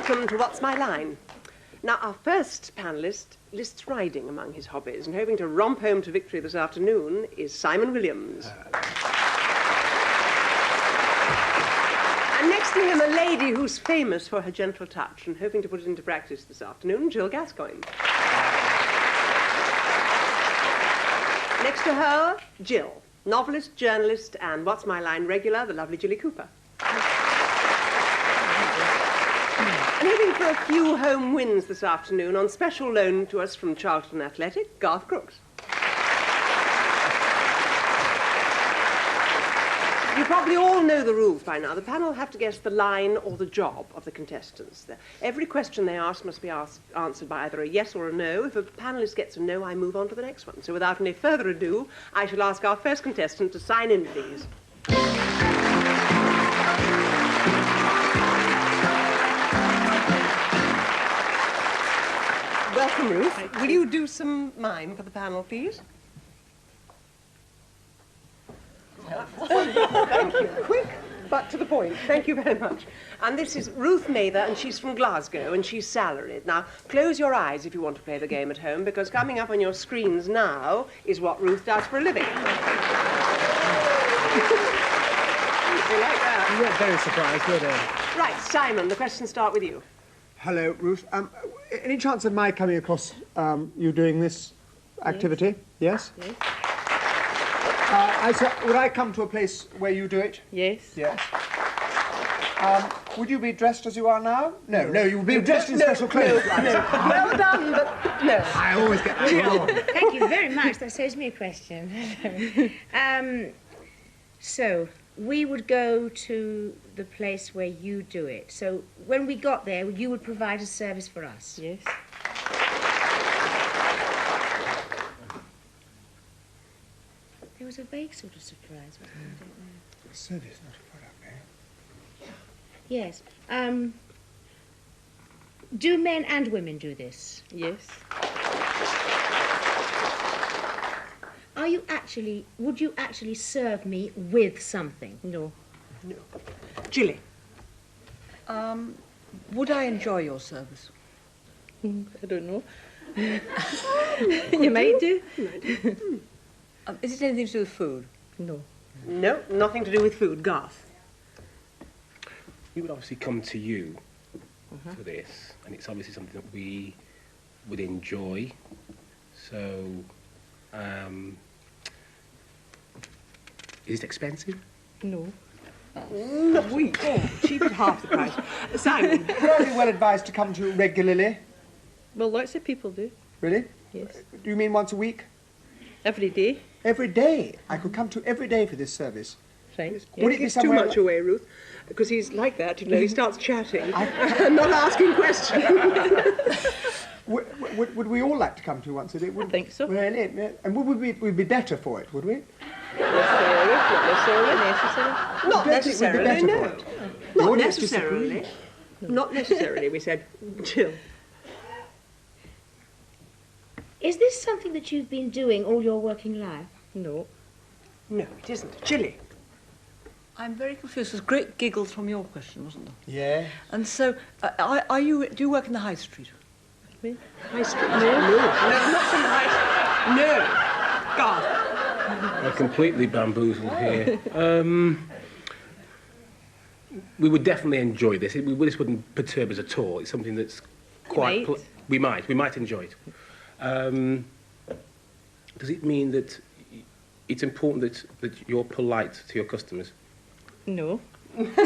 welcome to What's My Line? Now, our first panellist lists riding among his hobbies, and hoping to romp home to victory this afternoon is Simon Williams. And next to him, a lady who's famous for her gentle touch and hoping to put it into practice this afternoon, Jill Gascoigne. Next to her, Jill, novelist, journalist, and What's My Line regular, the lovely Jilly Cooper. And hoping for a few home wins this afternoon, on special loan to us from Charlton Athletic, Garth Crooks. You probably all know the rules by now. The panel have to guess the line or the job of the contestants. Every question they ask must be answered by either a yes or a no. If a panellist gets a no, I move on to the next one. So without any further ado, I shall ask our first contestant to sign in, please. Welcome, Ruth. Will you do some mime for the panel, please? Thank you. Quick, but to the point. Thank you very much. And this is Ruth Mather, and she's from Glasgow, and she's salaried. Now, close your eyes if you want to play the game at home, because coming up on your screens now is what Ruth does for a living. You like that? You weren't very surprised, were they? Right, Simon, the questions start with you. Hello, Ruth. Any chance of my coming across you doing this activity? Yes? Yes. Would I come to a place where you do it? Yes. Yes. Would you be dressed as you are now? No, you would be dressed in special clothes. No. Well done, but no. I always get that wrong. Thank you very much. That saves me a question. So, we would go to the place where you do it. So, when we got there, you would provide a service for us. Yes. There was a vague sort of surprise, wasn't there? I don't know. Service, not a product, eh? Yes. Do men and women do this? Yes. Would you actually serve me with something? No. No. Jilly. Would I enjoy your service? I don't know. You might do. Is it anything to do with food? No. No, nothing to do with food. Garth. We would obviously come to you for this, and it's obviously something that we would enjoy. So, is it expensive? No. Sweet. Cheap at half the price. Simon. Would I be well advised to come to you regularly? Well, lots of people do. Really? Yes. Do you mean once a week? Every day. Every day? I could come to you every day for this service. Right. Would Don't it be give too somewhere much away, Ruth, because he's like that, you know, he starts chatting and not asking questions. Would we all like to come to you once a day? I think so. Really? And we'd be better for it, would we? Not necessarily, We'd be better no. for it. Not You're necessarily. Not necessarily, we said. Jill. Is this something that you've been doing all your working life? No. No, it isn't. Jilly. I'm very confused. There's great giggles from your question, wasn't there? Yeah. And so, do you work in the high street? Me? High Street. No, not from the High Street. No. God. We're completely bamboozled here. We would definitely enjoy this. This wouldn't perturb us at all. It's something that's quite... We might enjoy it. Does it mean that it's important that you're polite to your customers? No. There we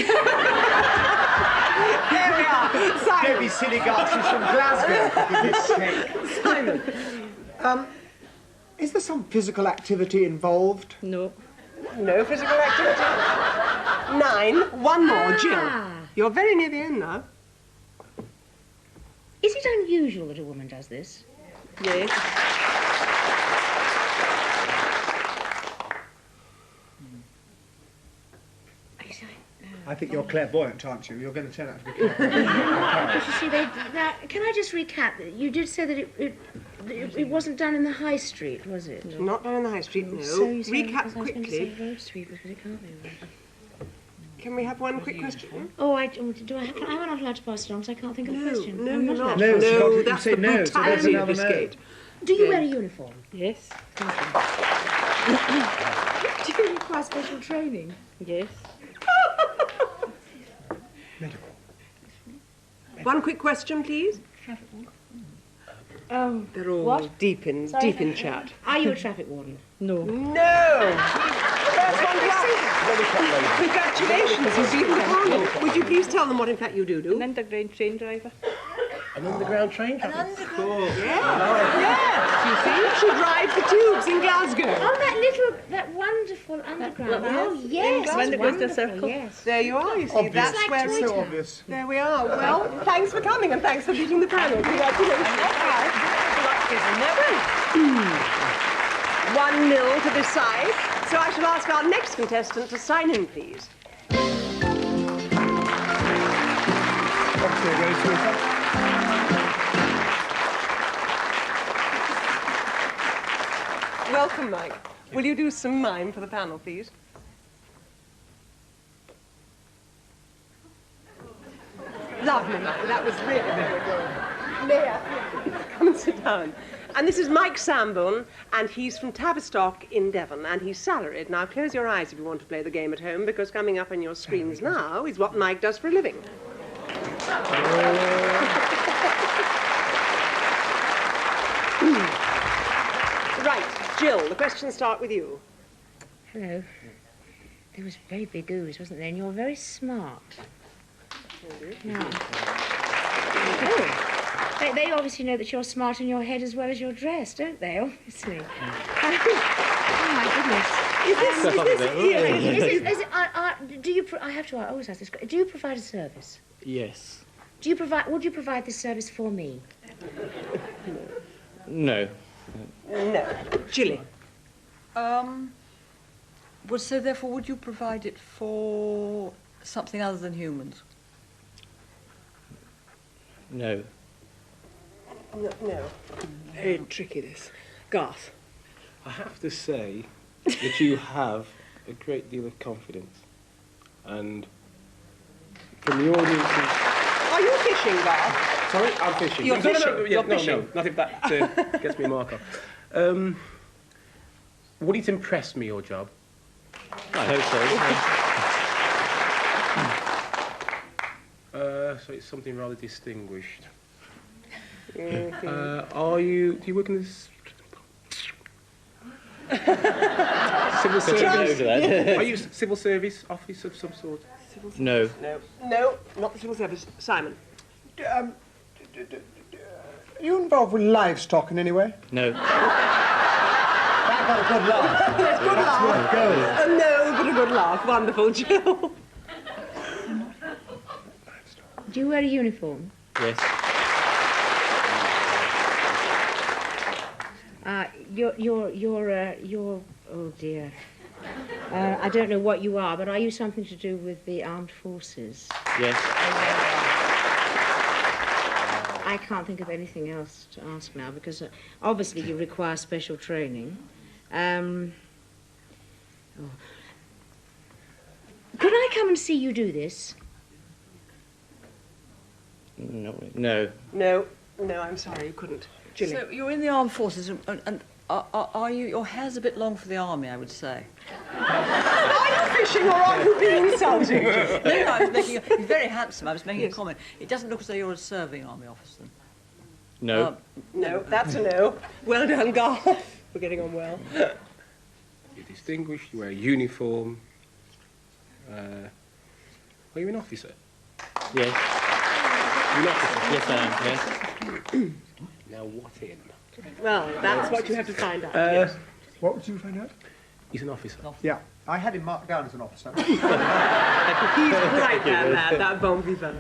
are. Simon. Don't be silly, Garth. She's from Glasgow, for goodness sake. Simon. Is there some physical activity involved? No. No physical activity. 9. One more, Jill. Ah. You're very near the end now. Is it unusual that a woman does this? Yes. I think you're clairvoyant, aren't you? You're going to turn out to be clairvoyant. You see, now, can I just recap? You did say that it wasn't done in the high street, was it? No. Not down in the high street, no. So you say, Recap I was going to quickly. say Road Street, but it can't be right. Can we have one quick question? Oh, am I not allowed to pass it on because I can't think of a question? No, I'm you're not. allowed. No, No, you that's say the no, so there's brutality of another this no. gate. Do you wear a uniform? Yes. Do you require special training? Yes. One quick question, please. Oh, They're all What? deep in chat. are you a traffic warden? No. No! First one right. Congratulations, you've beaten the panel. Would you please tell them what in fact you An do? underground train driver. An underground train driver. Yes, you see, she drives the tubes in Glasgow. Oh, that wonderful underground. Oh, yes, When it's it goes to wonderful, circle. yes. There you are, you see, Obvious. that's Like where Toy it's... So obvious. There we are. Well, thanks for coming and thanks for beating the panel. Congratulations. 1-0 to this side. So I shall ask our next contestant to sign in, please. Obviously, very sweet. Welcome, Mike. Will you do some mime for the panel, please? Lovely, Mike. That was really very good. Leah, come and sit down. And this is Mike Sambourne, and he's from Tavistock in Devon, and he's salaried. Now, close your eyes if you want to play the game at home, because coming up on your screens now is what Mike does for a living. Right, Jill, the questions start with you. Hello. There was very big ooze, wasn't there? And you're very smart. Yeah. Oh. They obviously know that you're smart in your head as well as your dress, don't they? Obviously. Oh my goodness. I have to always ask this. Do you provide a service? Yes. Would you provide this service for me? No. No. Jilly. Well, so therefore, would you provide it for something other than humans? No. No. Very tricky, this. Garth. I have to say that you have a great deal of confidence. And from the audience... Are you fishing, Garth? Sorry, I'm fishing. You're No, no, no, fishing. yeah, You're no, fishing. No, not if that gets me a mark off. Would it impress me, your job? I hope so. So it's something rather distinguished. Do you work in this... civil service? Are you civil service office of some sort? No. No, not the civil service. Simon. Are you involved with livestock in any way? No. That got a good laugh. Yes, good laugh. Go. No, but a good laugh. Wonderful, Jill. Do you wear a uniform? Yes. You're. Oh dear. I don't know what you are, but are you something to do with the armed forces? Yes. I can't think of anything else to ask now because obviously you require special training. Could I come and see you do this? No. No. No, I'm sorry, you couldn't. Jilly. So you're in the armed forces, and are you? Your hair's a bit long for the army, I would say. Are you fishing or are you being insulting? No, I was making. You're very handsome. I was making a comment. It doesn't look as though you're a serving army officer. No. No, that's a no. Well done, Garth. We're getting on well. You're distinguished, you wear a uniform. Are you an officer? Yes. You're an officer? Yes, I am. Yes. Now what in? Well, that's what you have to find out. Yes. What would you find out? He's an officer. Yeah, I had him marked down as an officer. He's right there, that bon vivant.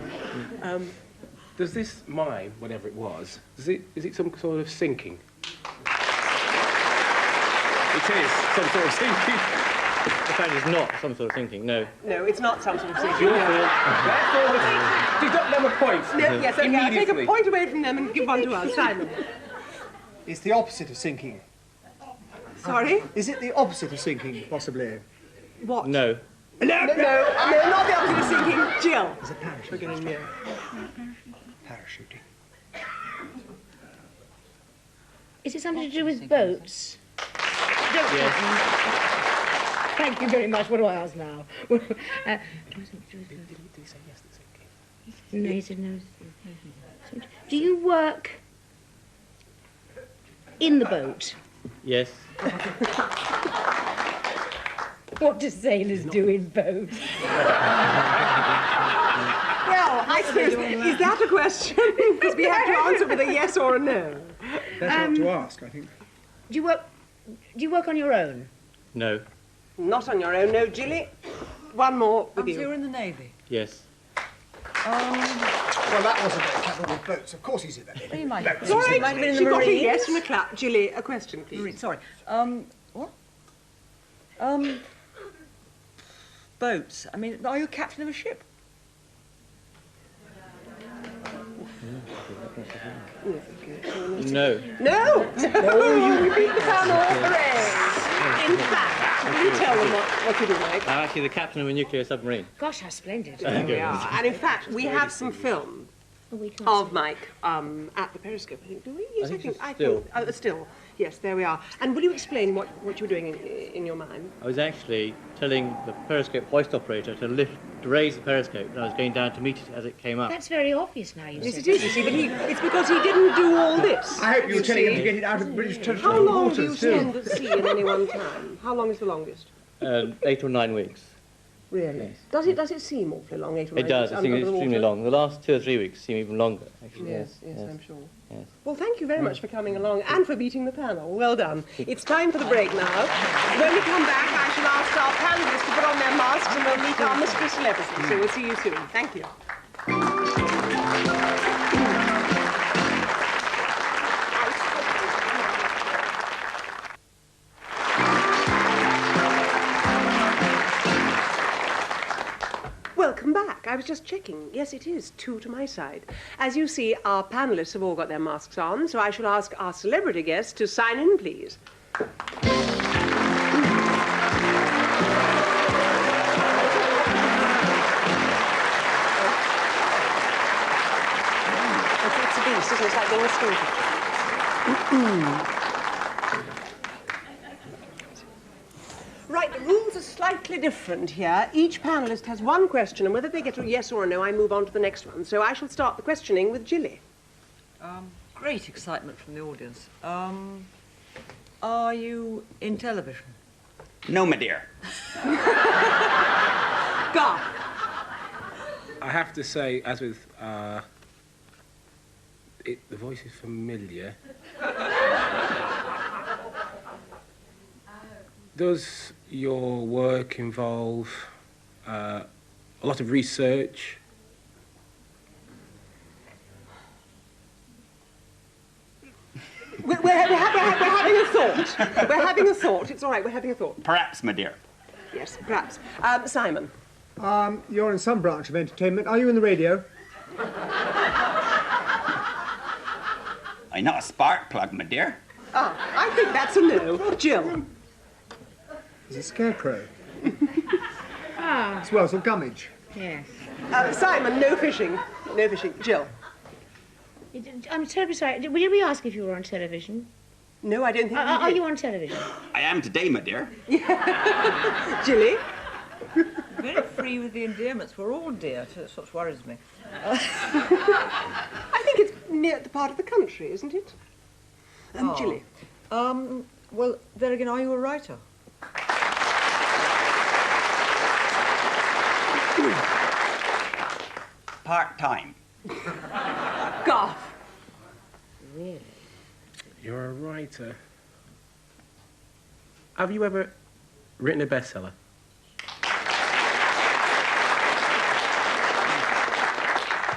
Does this mime, whatever it was, is it some sort of sinking? It is some sort of sinking. The fact is not some sort of thinking. No. No, it's not some sort of sinking. Therefore, deduct them a point. No, yes, okay, I'll take a point away from them and give one to us. Simon. It's the opposite of sinking. Sorry? Is it the opposite of sinking, possibly? What? No. No, No, not the opposite of sinking. Jill. There's a parachute. We're getting near. Parachuting. Is it something to do with boats? Yes. Thank you very much. What do I ask now? Did he say yes to sinking? No, he said no. Do you work in the boat? Yes. What do sailors do in boats? Well, I suppose, is that a question? Because we have to answer with a yes or a no. That's what to ask, I think. Do you work on your own? No. Not on your own, no, Jilly. One more with So you're you. in the Navy? Yes. Well, that wasn't a capital with boats. Of course he's in that. He might have It's all he might have been right. in She the got a Marines. yes and a clap. Jilly, a question, please. Sorry. What? Boats. I mean, are you a captain of a ship? No. No, you beat the panel. Hooray. In fact, will you tell them what you do, Mike? I'm actually the captain of a nuclear submarine. Gosh, how splendid. There we are. And in fact, we have some film of Mike at the Periscope, I think, do we? Yes, I think it's still. Yes, there we are. And will you explain what you were doing in your mind? I was actually telling the periscope hoist operator to raise the periscope, and I was going down to meet it as it came up. That's very obvious now, you Yes, said. it is, you see, but it's because he didn't do all this. I hope you were telling him to see. get it out of British How territorial long do you waters, spend too. at sea in any one time? How long is the longest? 8 or 9 weeks. Really? Yes. Does it seem awfully long, 8 or 9 It does. weeks It seems under the extremely water? long. The last 2 or 3 weeks seem even longer, actually. Yes, I'm sure. Yes. Well, thank you very much for coming along and for beating the panel. Well done. It's time for the break now. When we come back, I shall ask our panelists to put on their masks and we'll meet our mystery celebrity. So we'll see you soon. Thank you. Welcome back. I was just checking. Yes, it is 2 to my side. As you see, our panelists have all got their masks on, so I shall ask our celebrity guest to sign in, please. It's a beast, isn't it? It's like being a school teacher. Right, the rules are slightly different here. Each panellist has one question, and whether they get a yes or a no, I move on to the next one. So I shall start the questioning with Jilly. Great excitement from the audience. Are you in television? No, my dear. Garth. I have to say, as with the voice is familiar. Does your work involve a lot of research? We're having a thought. We're having a thought. It's all right, we're having a thought. Perhaps, my dear. Yes, perhaps. Simon. You're in some branch of entertainment. Are you in the radio? I'm not a spark plug, my dear. I think that's a no. Jill. He's a scarecrow. Smells of gummidge. Yes. Simon, no fishing. No fishing. Jill. I'm terribly sorry. Did we ask if you were on television? No, I don't think Are we did. you on television? I am today, my dear. Jilly? Very free with the endearments. We're all dear. That's what worries me. I think it's near the part of the country, isn't it? Jilly. Well, there again, are you a writer? Part-time. Garth. Really? You're a writer. Have you ever written a bestseller?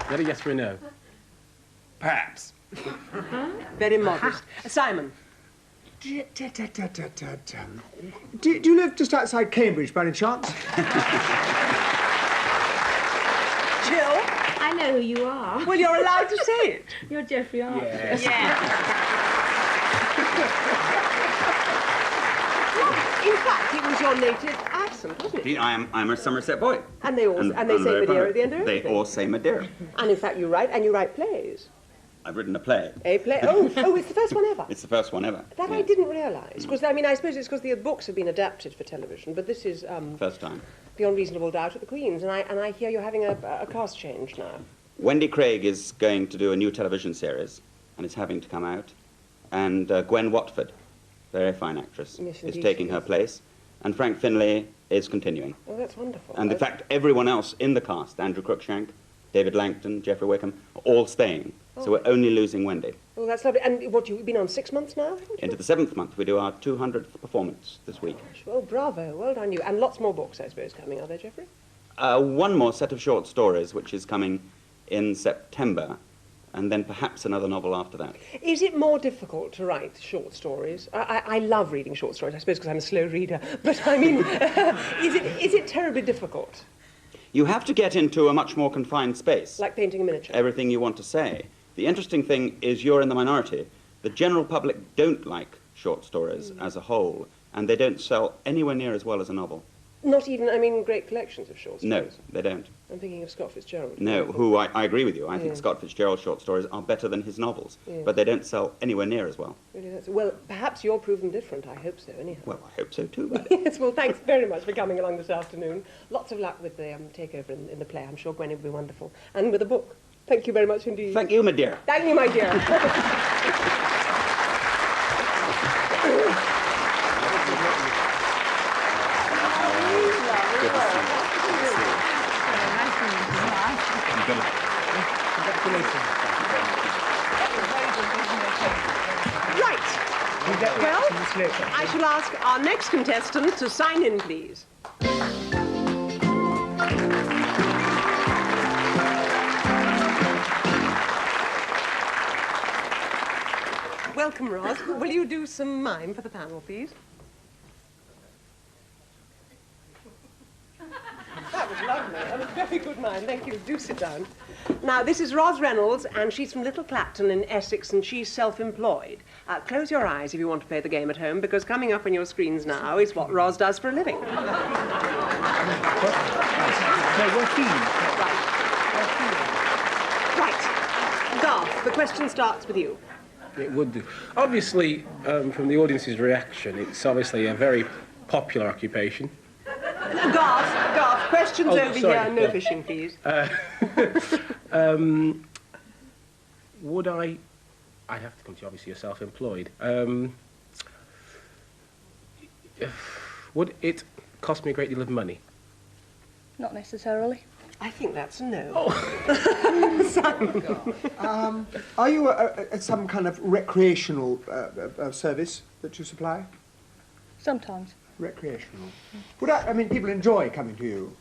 Is that a yes or a no? Perhaps. Very modest. Simon. Do you live just outside Cambridge, by any chance? Jill? I know who you are. Well, you're allowed to say it. You're Jeffrey Archer. In fact, it was your native accent, wasn't it? I'm a Somerset boy. And they say Madeira at the end of They everything. all say Madeira. And in fact, you write plays. I've written a play. A play? Oh, it's the first one ever. It's the first one ever. That yeah. I didn't realise. Because, I mean, I suppose it's because the books have been adapted for television, but this is First time. Beyond Reasonable Doubt at the Queen's, and I hear you're having a cast change now. Wendy Craig is going to do a new television series, and it's having to come out. And Gwen Watford, very fine actress, Yes, is indeed taking she her is. place. And Frank Finlay is continuing. Oh, that's wonderful. And in fact, everyone else in the cast, Andrew Cruikshank, David Langton, Geoffrey Wickham, are all staying. So we're only losing Wendy. Oh, that's lovely. And what, you've been on 6 months now, haven't you? Into the 7th month, we do our 200th performance this week. Oh, bravo. Well done you. And lots more books, I suppose, coming, are there, Geoffrey? One more set of short stories, which is coming in September, and then perhaps another novel after that. Is it more difficult to write short stories? I love reading short stories, I suppose, because I'm a slow reader. But, I mean, is it terribly difficult? You have to get into a much more confined space. Like painting a miniature? Everything you want to say. The interesting thing is you're in the minority. The general public don't like short stories as a whole, and they don't sell anywhere near as well as a novel. Not even, I mean, great collections of short No, stories? they don't. I'm thinking of Scott Fitzgerald. No, who I agree with you. I think Yeah. Scott Fitzgerald's short stories are better than his novels, Yeah. but they don't sell anywhere near as well. Really, well, perhaps you're proven different. I hope so, anyhow. Well, I hope so too, but Yes, well, thanks very much for coming along this afternoon. Lots of luck with the takeover in the play. I'm sure Gwen will be wonderful. And with the book. Thank you very much indeed. thank you, my dear. Thank you, my dear. Right. Well, I shall ask our next contestant to sign in, please. Welcome, Roz. Will you do some mime for the panel, please? That was lovely. That was very good mime. Thank you. Do sit down. Now, this is Roz Reynolds, and she's from Little Clapton in Essex, and she's self-employed. Close your eyes if you want to play the game at home, because coming up on your screens now is what Roz does for a living. No, we're keen. Right. Garth, the question starts with you. It would do. Obviously, from the audience's reaction, it's obviously a very popular occupation. Garth, questions Oh, over sorry. here. No fishing, please. Would I have to come to you, obviously you're self-employed. Would it cost me a great deal of money? Not necessarily. I think that's a no. Are you some kind of recreational service that you supply? Sometimes. Recreational. I mean, people enjoy coming to you.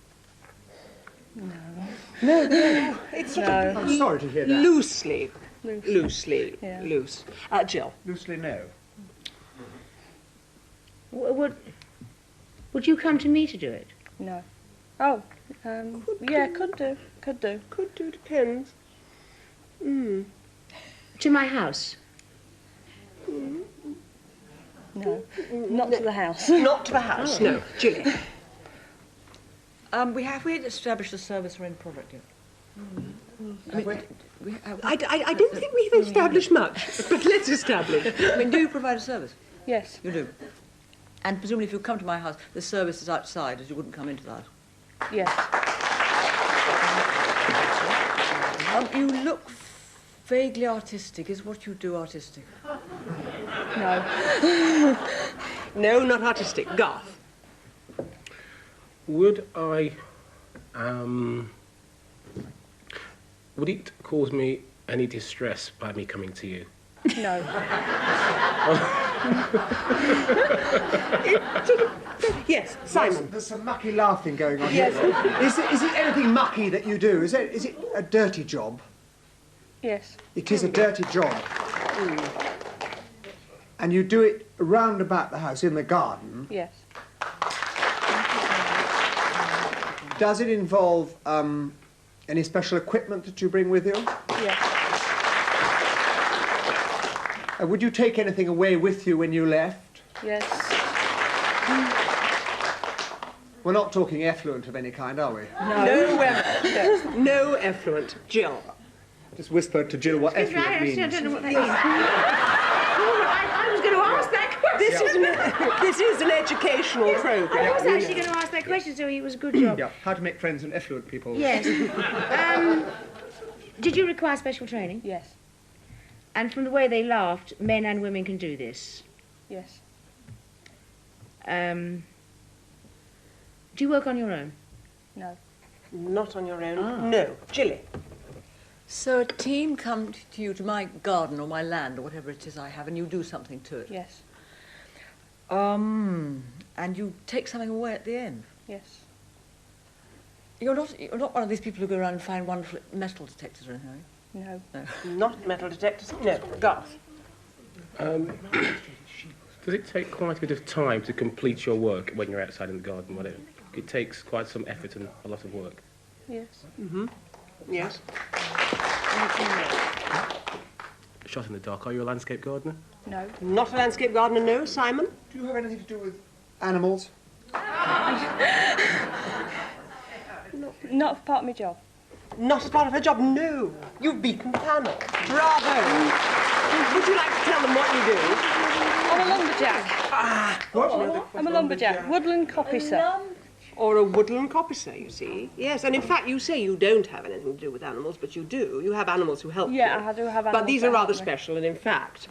It's sort of I'm sorry to hear that. loosely. Yeah. Loose. Jill. Loosely, no. Would you come to me to do it? No. Oh, yeah, could do. Could do. Could do, depends. To my house? No. Not to the house. Not to the house, no. Jilly. We haven't established a service or end product yet. I don't think we've established much, but let's establish. I mean, do you provide a service? Yes. You do. And presumably if you come to my house, the service is outside, as you wouldn't come into that. Yes. You look vaguely artistic. Is what you do artistic? No. No, not artistic. Garth. Would would it cause me any distress by me coming to you? No. Yes, Simon. There's some mucky laughing going on Yes. here. Is it anything mucky that you do? Is it a dirty job? Yes. It is a dirty job. And you do it round about the house, in the garden. Yes. Does it involve any special equipment that you bring with you? Yes. Would you take anything away with you when you left? Yes. We're not talking effluent of any kind, are we? No effluent. Jill. Just whispered to Jill what effluent means. I don't know what that means. I was going to ask that question. This is an educational program. I was actually going to ask that question, so it was a good job. Yeah, how to make friends with effluent people. Yes. Did you require special training? Yes. And from the way they laughed, men and women can do this. Yes. Do you work on your own? No. Not on your own. No. Jilly. So a team come to you to my garden or my land or whatever it is I have, and you do something to it. Yes. And you take something away at the end. Yes. You're not one of these people who go around and find wonderful metal detectors or anything, are you? No. Not metal detectors. No. Garth. Does it take quite a bit of time to complete your work when you're outside in the garden? Whatever. It takes quite some effort and a lot of work. Yes. Yes. Shot in the dark. Are you a landscape gardener? No. Not a landscape gardener. No. Simon. Do you have anything to do with animals? Not part of my job. Not as part of her job. No. You've beaten the panel. Bravo. Would you like to tell them what you do? I'm a lumberjack. What? I'm a lumberjack. Woodland coppicer. Or a woodland coppicer, you see. Yes, and in fact, you say you don't have anything to do with animals, but you do. You have animals who help you. Yeah, I do have animals. But these are that rather help me. special, and in fact,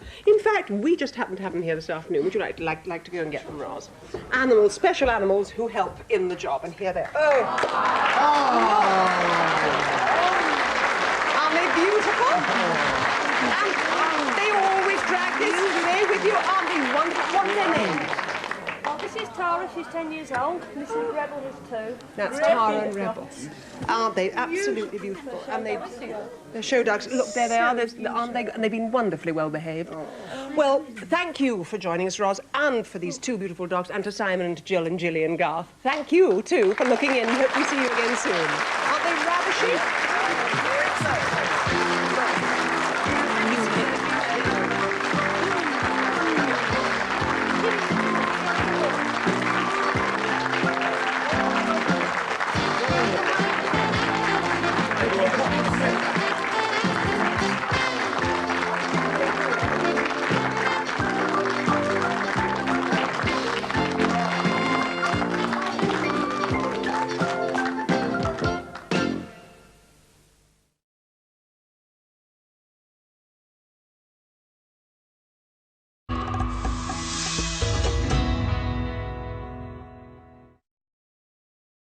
we just happen to have them here this afternoon. Would you like to go and get them, Roz? Animals, special animals who help in the job, and here they are. Oh! Aren't they beautiful? And they always drag this today with you. Aren't they wonderful? What are their names? Oh, this is Tara, she's 10 years old. This is Rebel, who's 2. That's Tara and Rebel. Aren't they absolutely beautiful? And they're show dogs. Look, there they are. Aren't they? And they've been wonderfully well behaved. Well, thank you for joining us, Roz, and for these two beautiful dogs, and to Simon and to Jill and Jilly and Garth. Thank you, too, for looking in. Hope we see you again soon. Aren't they ravishing?